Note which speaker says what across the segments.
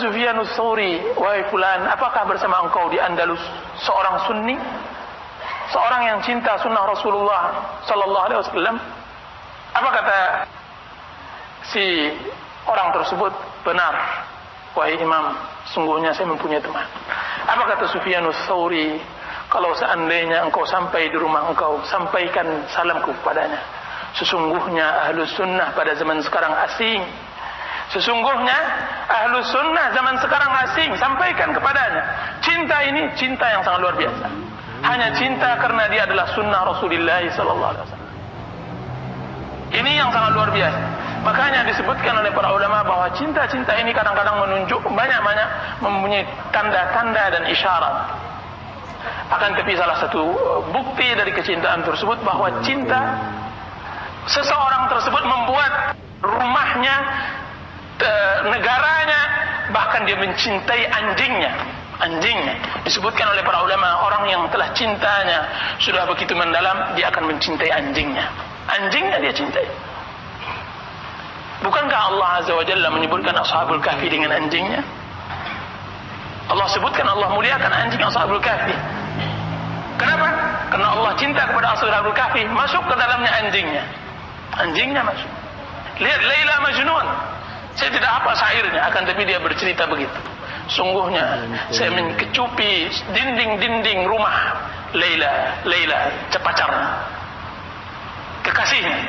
Speaker 1: Sufyan ats-Tsauri, wahai fulan, apakah bersama engkau di Andalus seorang Sunni, seorang yang cinta sunnah Rasulullah sallallahu alaihi wasallam? Apa kata si orang tersebut? Benar, wahai Imam, sungguhnya saya mempunyai teman. Apa kata Sufyan ats-Tsauri? Kalau seandainya engkau sampai di rumah engkau, sampaikan salamku kepadanya. Sesungguhnya Ahlus Sunnah pada zaman sekarang asing. Sesungguhnya Ahlus Sunnah zaman sekarang asing. Sampaikan kepadanya. Cinta ini cinta yang sangat luar biasa. Hanya cinta karena dia adalah sunnah Rasulullah sallallahu alaihi wasallam. Ini yang sangat luar biasa. Makanya disebutkan oleh para ulama bahwa cinta-cinta ini kadang-kadang menunjuk banyak-banyak mempunyai tanda-tanda dan isyarat. Akan tapi salah satu bukti dari kecintaan tersebut bahwa cinta seseorang tersebut membuat rumahnya, negaranya, bahkan dia mencintai anjingnya. Disebutkan oleh para ulama, orang yang telah cintanya sudah begitu mendalam, dia akan mencintai anjingnya dia cintai. Bukankah Allah Azza wa Jalla menyebutkan Ashabul Kahfi dengan anjingnya? Allah sebutkan, Allah muliakan anjing Ashabul Kahfi. Kenapa? Karena Allah cinta kepada Ashabul Kahfi, masuk ke dalamnya anjingnya masuk. Lihat Laila Majnun, saya tidak hafal syairnya, akan tapi dia bercerita begitu. Sungguhnya saya menkecupi dinding-dinding rumah Laila pacar kekasihnya,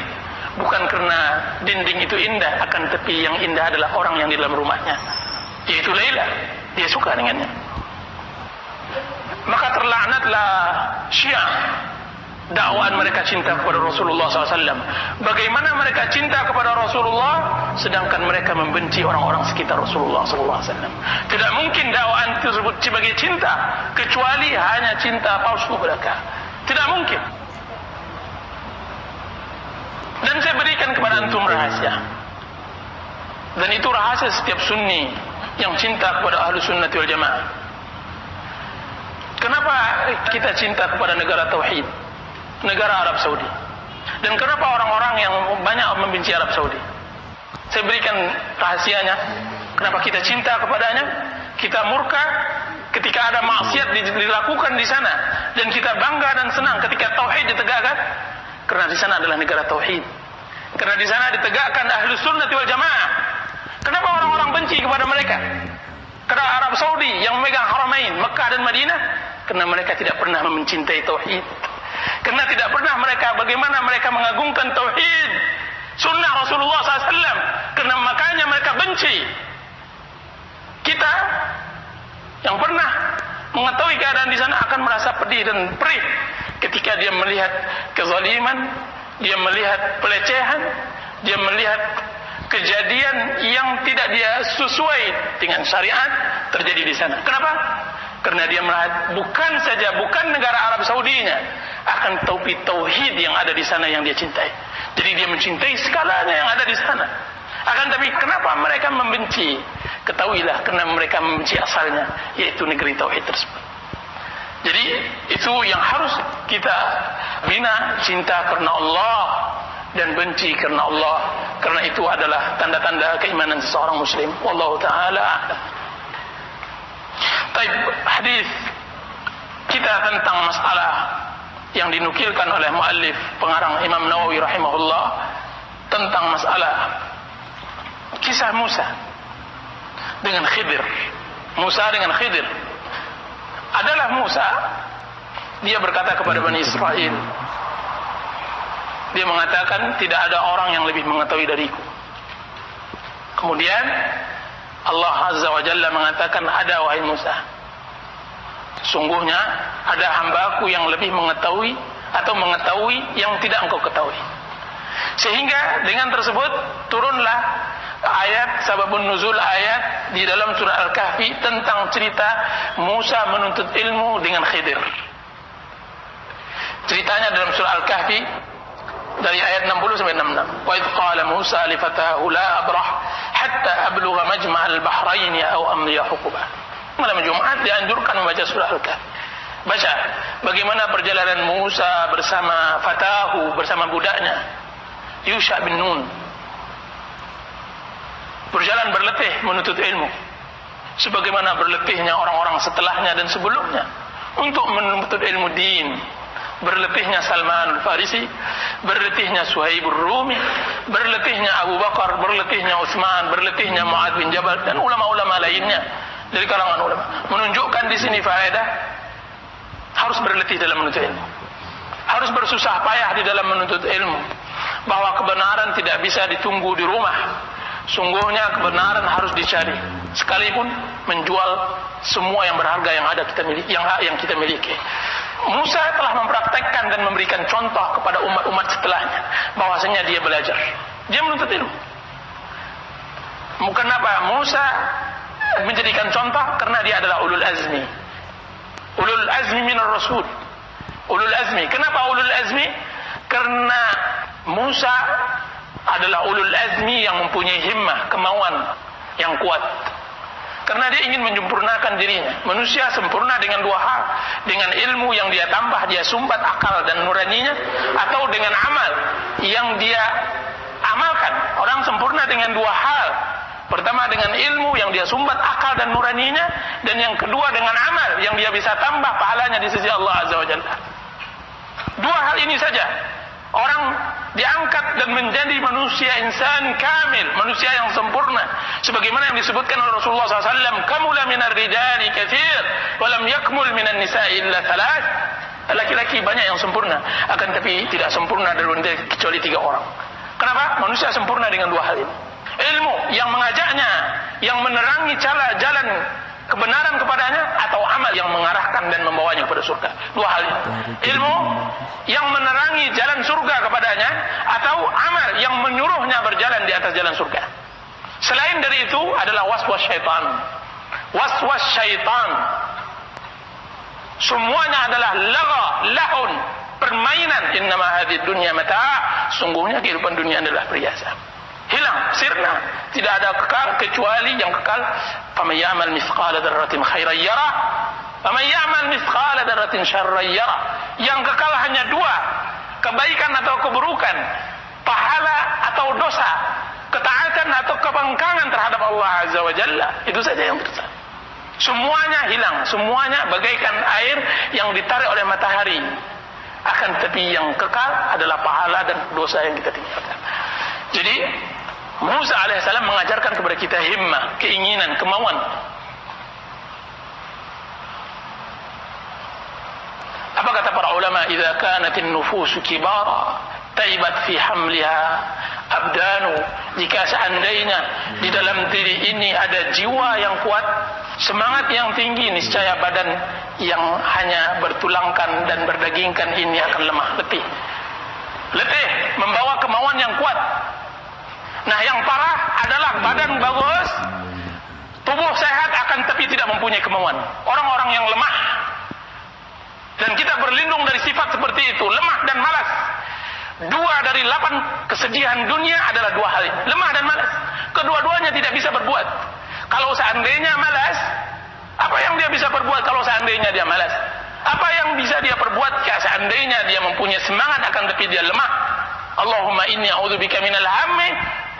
Speaker 1: bukan karena dinding itu indah, akan tapi yang indah adalah orang yang di dalam rumahnya, yaitu Laila. Dia suka dengannya. Maka terlaknatlah Syiah, dakwaan mereka cinta kepada Rasulullah SAW. Bagaimana mereka cinta kepada Rasulullah sedangkan mereka membenci orang-orang sekitar Rasulullah SAW? Tidak mungkin dakwaan tersebut sebagai cinta, kecuali hanya cinta palsu belaka. Tidak mungkin. Dan saya berikan kepada antum rahasia, dan itu rahasia setiap Sunni yang cinta kepada Ahlus Sunnah wal Jamaah. Kenapa kita cinta kepada negara Tauhid, negara Arab Saudi? Dan kenapa orang-orang yang banyak membenci Arab Saudi? Saya berikan rahasianya. Kenapa kita cinta kepadanya? Kita murka ketika ada maksiat dilakukan di sana, dan kita bangga dan senang ketika Tauhid ditegakkan. Karena di sana adalah negara Tauhid. Karena di sana ditegakkan Ahlus Sunnah wal Jamaah. Kenapa orang-orang benci kepada mereka? Karena Arab Saudi yang memegang Haramain, Mekah dan Madinah, karena mereka tidak pernah mencintai Tauhid. Karena tidak pernah bagaimana mereka mengagungkan Tauhid, Sunnah Rasulullah SAW. Karena makanya mereka benci. Kita yang pernah mengetahui keadaan di sana akan merasa pedih dan perih ketika dia melihat kezaliman, dia melihat pelecehan, dia melihat kejadian yang tidak dia sesuai dengan syariat terjadi di sana. Kenapa? Karena dia melihat bukan negara Arab Saudinya, akan tauhid yang ada di sana yang dia cintai. Jadi dia mencintai segalanya yang ada di sana. Akan tapi kenapa mereka membenci? Ketahuilah, karena mereka membenci asalnya, yaitu negeri tauhid tersebut. Jadi itu yang harus kita bina, cinta karena Allah dan benci karena Allah, karena itu adalah tanda-tanda keimanan seseorang muslim. Wallahu taala a'lam. Baik, hadis kita tentang masalah yang dinukilkan oleh muallif pengarang Imam Nawawi rahimahullah tentang masalah kisah Musa dengan Khidir. Musa dengan Khidir. Adalah Musa, dia berkata kepada Bani Israel, dia mengatakan tidak ada orang yang lebih mengetahui dariku. Kemudian Allah Azza wa Jalla mengatakan, ada wahai Musa, sungguhnya ada hambaku yang lebih mengetahui atau mengetahui yang tidak engkau ketahui. Sehingga dengan tersebut turunlah ayat sababun nuzul ayat di dalam surah Al-Kahfi tentang cerita Musa menuntut ilmu dengan Khidir. Ceritanya dalam surah Al-Kahfi dari ayat 60 sampai 66. Wa idh qala Musa li fatahu la abrah hatta ablugha majma' al-bahrain aw amdiya huquba. Malam Jumat dianjurkan membaca surah Al-Kahfi. Baca bagaimana perjalanan Musa bersama fatahu, bersama budaknya Yusha bin Nun, berjalan berletih menuntut ilmu. sebagaimana berletihnya orang-orang setelahnya dan sebelumnya untuk menuntut ilmu din. Berletihnya Salman al-Farisi, berletihnya Suhaib al-Rumi, berletihnya Abu Bakar, berletihnya Utsman, berletihnya Mu'adz bin Jabal dan ulama-ulama lainnya dari kalangan ulama. Menunjukkan di sini faedah harus berletih dalam menuntut ilmu. Harus bersusah payah di dalam menuntut ilmu. Bahwa kebenaran tidak bisa ditunggu di rumah. Sungguhnya kebenaran harus dicari, sekalipun menjual semua yang berharga yang ada kita miliki, yang kita miliki. Musa telah mempraktekkan dan memberikan contoh kepada umat-umat setelahnya bahwasanya dia belajar, dia menuntut ilmu. Kenapa Musa menjadikan contoh? Karena dia adalah ulul azmi. Ulul azmi minar rasul. Ulul azmi. Kenapa ulul azmi? Karena Musa adalah ulul azmi yang mempunyai himmah, kemauan yang kuat. Karena dia ingin menyempurnakan dirinya. Manusia sempurna dengan dua hal. Dengan ilmu yang dia tambah, dia sumbat akal dan nuraninya, atau dengan amal yang dia amalkan. Orang sempurna dengan dua hal. Pertama dengan ilmu yang dia sumbat akal dan nuraninya, dan yang kedua dengan amal yang dia bisa tambah pahalanya di sisi Allah Azza wa Jalla. Dua hal ini saja orang diangkat dan menjadi manusia insan kamil, manusia yang sempurna. Sebagaimana yang disebutkan oleh Rasulullah SAW, kamula minar rijali katsir, walam yakmul minan nisa'i illa thalath. Laki-laki banyak yang sempurna, akan tapi tidak sempurna dari wanita kecuali 3 orang. Kenapa? Manusia sempurna dengan dua hal ini. Ilmu yang mengajaknya, yang menerangi jalan kebenaran kepadanya, atau amal yang mengarahkan dan membawanya kepada surga. Dua hal ini. Ilmu yang menerangi jalan surga kepadanya, atau amal yang menyuruhnya berjalan di atas jalan surga. Selain dari itu adalah waswas syaitan. Waswas syaitan semuanya adalah lagha, lahun, permainan. Innama hadhihi dunya mata'. Sungguhnya kehidupan dunia adalah perhiasan. Hilang, sirna, tidak ada kekal kecuali yang kekal. Faman ya'mal mithqala dzarratin khairan yara, faman ya'mal mithqala dzarratin syarran yara. Yang kekal hanya dua, kebaikan atau keburukan, pahala atau dosa, ketaatan atau kebangkangan terhadap Allah Azza wa Jalla. Itu saja yang tersisa. Semuanya hilang, semuanya bagaikan air yang ditarik oleh matahari. Akan tetapi yang kekal adalah pahala dan dosa yang kita tinggalkan. Jadi Musa alaihissalam mengajarkan kepada kita himmah, keinginan, kemauan. Apa kata para ulama? Idza kanatin nufusu kibara taibat fi hamliha abdanu. Jika seandainya di dalam diri ini ada jiwa yang kuat, semangat yang tinggi, niscaya badan yang hanya bertulangkan dan berdagingkan ini akan lemah, letih. Letih membawa kemauan yang kuat. Nah, yang parah adalah badan bagus, tubuh sehat, akan tapi tidak mempunyai kemauan. Orang-orang yang lemah. Dan kita berlindung dari sifat seperti itu, lemah dan malas. 2 dari 8 kesedihan dunia adalah 2 hal ini, lemah dan malas. Kedua-duanya tidak bisa berbuat. Kalau seandainya malas, apa yang dia bisa berbuat kalau seandainya dia malas? Apa yang bisa dia perbuat jika seandainya dia mempunyai semangat akan tapi dia lemah? Allahumma inni a'udzubika minal hammi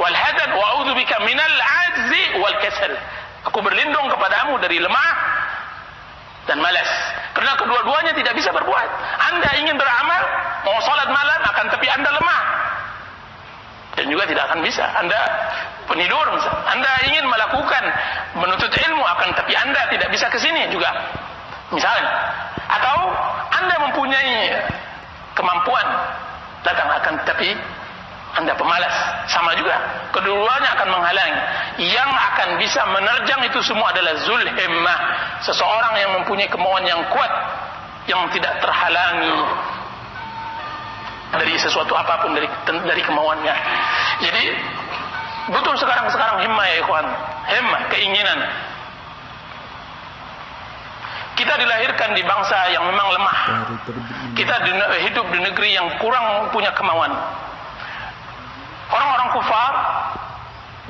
Speaker 1: wal hadad wa a'udzubika minal ajzi wal kasal. Aku berlindung kepadamu dari lemah dan malas. Karena kedua-duanya tidak bisa berbuat. Anda ingin beramal, mau salat malam, akan tapi Anda lemah. Dan juga tidak akan bisa. Anda penidur misalnya. Anda ingin melakukan menuntut ilmu, akan tapi Anda tidak bisa ke sini juga. Misalnya. Atau Anda mempunyai kemampuan datang, akan tapi Anda pemalas, sama juga. Keduanya akan menghalangi. Yang akan bisa menerjang itu semua adalah zul himmah, seseorang yang mempunyai kemauan yang kuat, yang tidak terhalangi dari sesuatu apapun dari kemauannya. Jadi butuh sekarang himmah ya ikhwan, himmah, keinginan. Kita dilahirkan di bangsa yang memang lemah. Kita hidup di negeri yang kurang punya kemauan. Orang-orang kufar,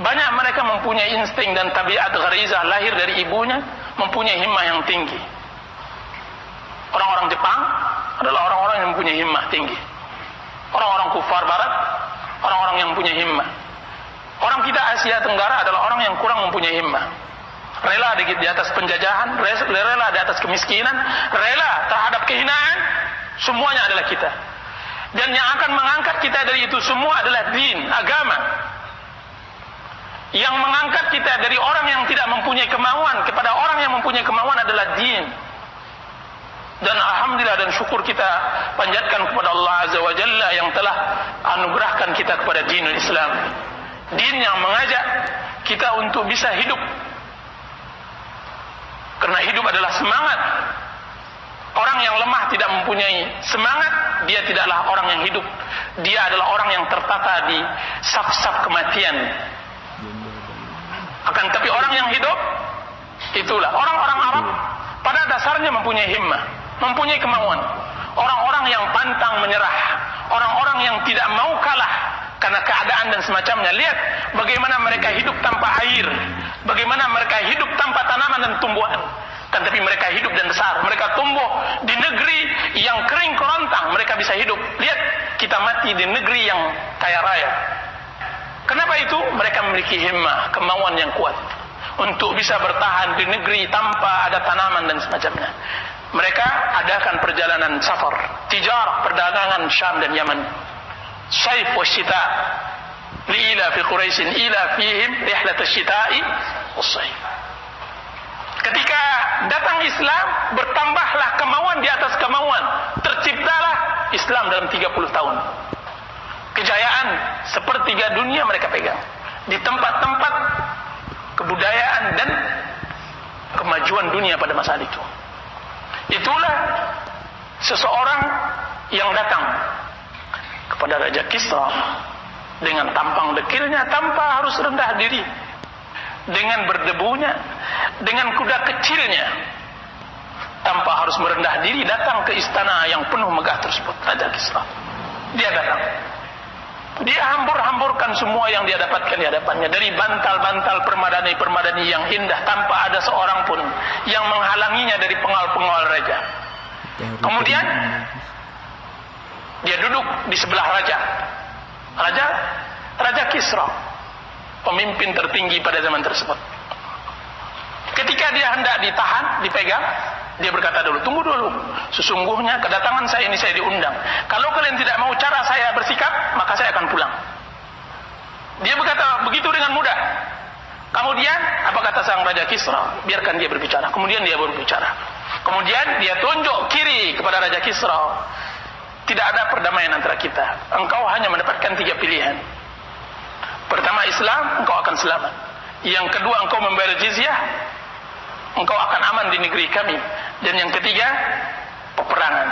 Speaker 1: banyak mereka mempunyai insting dan tabiat gharizah, lahir dari ibunya, mempunyai himmah yang tinggi. Orang-orang Jepang adalah orang-orang yang mempunyai himmah tinggi. Orang-orang kufar barat, orang-orang yang mempunyai himmah. Orang kita Asia Tenggara adalah orang yang kurang mempunyai himmah. rela di atas penjajahan, rela di atas kemiskinan, rela terhadap kehinaan, semuanya adalah kita. Dan yang akan mengangkat kita dari itu semua adalah din, agama. Yang mengangkat kita dari orang yang tidak mempunyai kemauan kepada orang yang mempunyai kemauan adalah din. Dan alhamdulillah dan syukur kita panjatkan kepada Allah Azza wa Jalla yang telah anugerahkan kita kepada dinul Islam. Din yang mengajak kita untuk bisa hidup. Karena hidup adalah semangat. Orang yang lemah tidak mempunyai semangat, dia tidaklah orang yang hidup. Dia adalah orang yang tertata di saf-saf kematian. Akan tapi orang yang hidup, itulah orang-orang Arab pada dasarnya mempunyai himmah, mempunyai kemauan. Orang-orang yang pantang menyerah, orang-orang yang tidak mau kalah karena keadaan dan semacamnya. Lihat bagaimana mereka hidup tanpa air, bagaimana mereka hidup tanpa tanaman dan tumbuhan. Kan tapi mereka hidup dan besar, mereka tumbuh di negeri yang kering kerontang, mereka bisa hidup. Lihat kita mati di negeri yang kaya raya. Kenapa itu? Mereka memiliki himmah, kemauan yang kuat untuk bisa bertahan di negeri tanpa ada tanaman dan semacamnya. Mereka adakan perjalanan safar, tijarah, perdagangan Syam dan Yaman. Saif wa syita liila fi Quraisyin ila fihim rihlat asy-syita'i was-saif. Ketika datang Islam, bertambahlah kemauan di atas kemauan. Terciptalah Islam dalam 30 tahun. Kejayaan sepertiga dunia mereka pegang. Di tempat-tempat kebudayaan dan kemajuan dunia pada masa itu. Itulah seseorang yang datang kepada Raja Kisra dengan tampang dekilnya tanpa harus rendah diri, dengan berdebunya, dengan kuda kecilnya, tanpa harus merendah diri datang ke istana yang penuh megah tersebut. Raja Kisra, dia datang, dia hambur-hamburkan semua yang dia dapatkan di hadapannya, dari bantal-bantal permadani-permadani yang indah tanpa ada seorang pun yang menghalanginya dari pengawal-pengawal raja. Kemudian dia duduk di sebelah Raja Kisra, pemimpin tertinggi pada zaman tersebut. Ketika dia hendak ditahan, dipegang, dia berkata dulu, tunggu dulu. Sesungguhnya kedatangan saya ini saya diundang. Kalau kalian tidak mau cara saya bersikap, maka saya akan pulang. Dia berkata begitu dengan mudah. Kemudian apa kata sang Raja Kisra? Biarkan dia berbicara. Kemudian dia berbicara. Kemudian dia tunjuk kiri kepada Raja Kisra. Tidak ada perdamaian antara kita. Engkau hanya mendapatkan 3 pilihan. Pertama, Islam, engkau akan selamat. Yang kedua, engkau membayar jizyah, engkau akan aman di negeri kami. Dan yang ketiga, peperangan.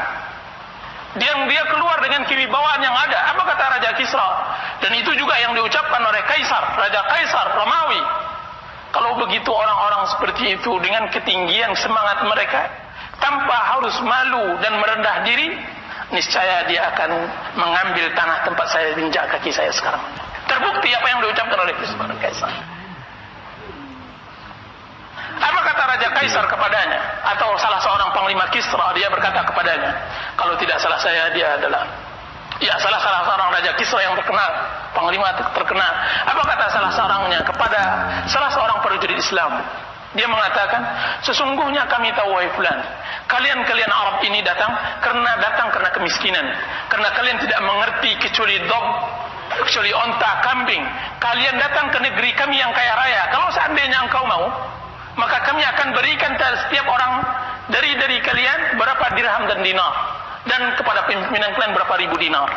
Speaker 1: Dia keluar dengan kewibawaan yang ada. Apa kata Raja Kisra? Dan itu juga yang diucapkan oleh Raja Kaisar Romawi. Kalau begitu orang-orang seperti itu dengan ketinggian semangat mereka, tanpa harus malu dan merendah diri, niscaya dia akan mengambil tanah tempat saya injak kaki saya sekarang. Terbukti apa yang diucapkan oleh Kaisar. Apa kata Raja Kaisar kepadanya? Atau salah seorang panglima Kisra, dia berkata kepadanya, kalau tidak salah saya dia adalah salah seorang Raja Kisra yang terkenal, panglima terkenal. Apa kata salah seorangnya kepada salah seorang prajurit Islam? Dia mengatakan, sesungguhnya kami tahu wahai fulan, kalian Arab ini datang karena kemiskinan, karena kalian tidak mengerti kecuali onta, kambing. Kalian datang ke negeri kami yang kaya raya. Kalau seandainya engkau mau, maka kami akan berikan setiap orang dari kalian berapa dirham dan dinar, dan kepada pimpinan kalian berapa ribu dinar.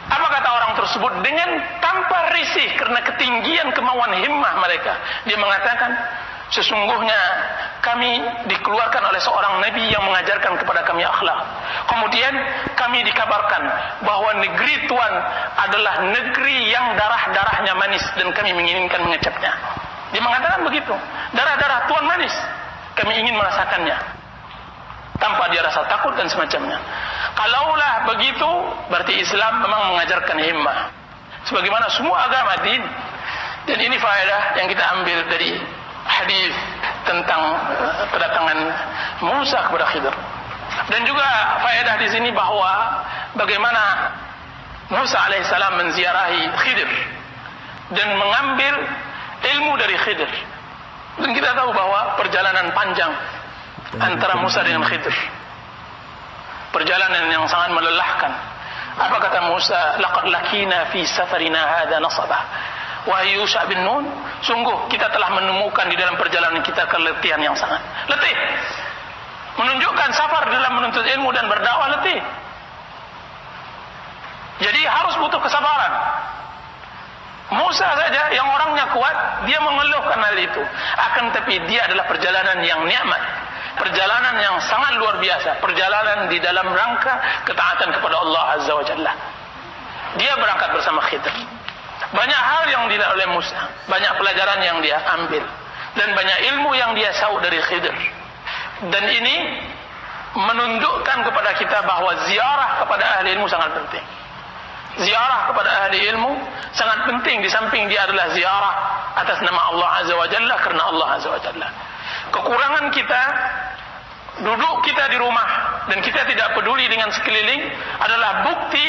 Speaker 1: Apa kata orang tersebut dengan tanpa risih karena ketinggian kemauan himmah mereka? Dia mengatakan, sesungguhnya kami dikeluarkan oleh seorang nabi yang mengajarkan kepada kami akhlak. Kemudian kami dikabarkan bahwa negeri Tuhan adalah negeri yang darah-darahnya manis dan kami menginginkan mengecapnya. Dia mengatakan begitu, darah-darah Tuhan manis, kami ingin merasakannya, tanpa dia rasa takut dan semacamnya. Kalaulah begitu, berarti Islam memang mengajarkan himmah, sebagaimana semua agama din. Dan ini faedah yang kita ambil dari hadis tentang kedatangan Musa kepada Khidir. Dan juga faedah di sini bahwa bagaimana Musa alaihissalam menziarahi Khidir dan mengambil ilmu dari Khidir. Dan kita tahu bahwa perjalanan panjang antara Musa dengan Khidir, perjalanan yang sangat melelahkan. Apa kata Musa? Laqad lakina fi safarina hadha nasaba. Wahai Yusha bin Nun, sungguh kita telah menemukan di dalam perjalanan kita keletihan yang sangat letih. Menunjukkan safar dalam menuntut ilmu dan berdakwah letih. Jadi harus butuh kesabaran. Musa saja yang orangnya kuat, dia mengeluhkan hal itu. Akan tapi dia adalah perjalanan yang nikmat, perjalanan yang sangat luar biasa, perjalanan di dalam rangka ketaatan kepada Allah Azza wa Jalla. Dia berangkat bersama Khidir. Banyak hal yang dilihat oleh Musa, banyak pelajaran yang dia ambil, dan banyak ilmu yang dia sauk dari Khidir. Dan ini menunjukkan kepada kita bahwa ziarah kepada ahli ilmu sangat penting. Ziarah kepada ahli ilmu sangat penting, di samping dia adalah ziarah atas nama Allah Azza wa Jalla, karena Allah Azza wa Jalla. Kekurangan kita, duduk kita di rumah dan kita tidak peduli dengan sekeliling adalah bukti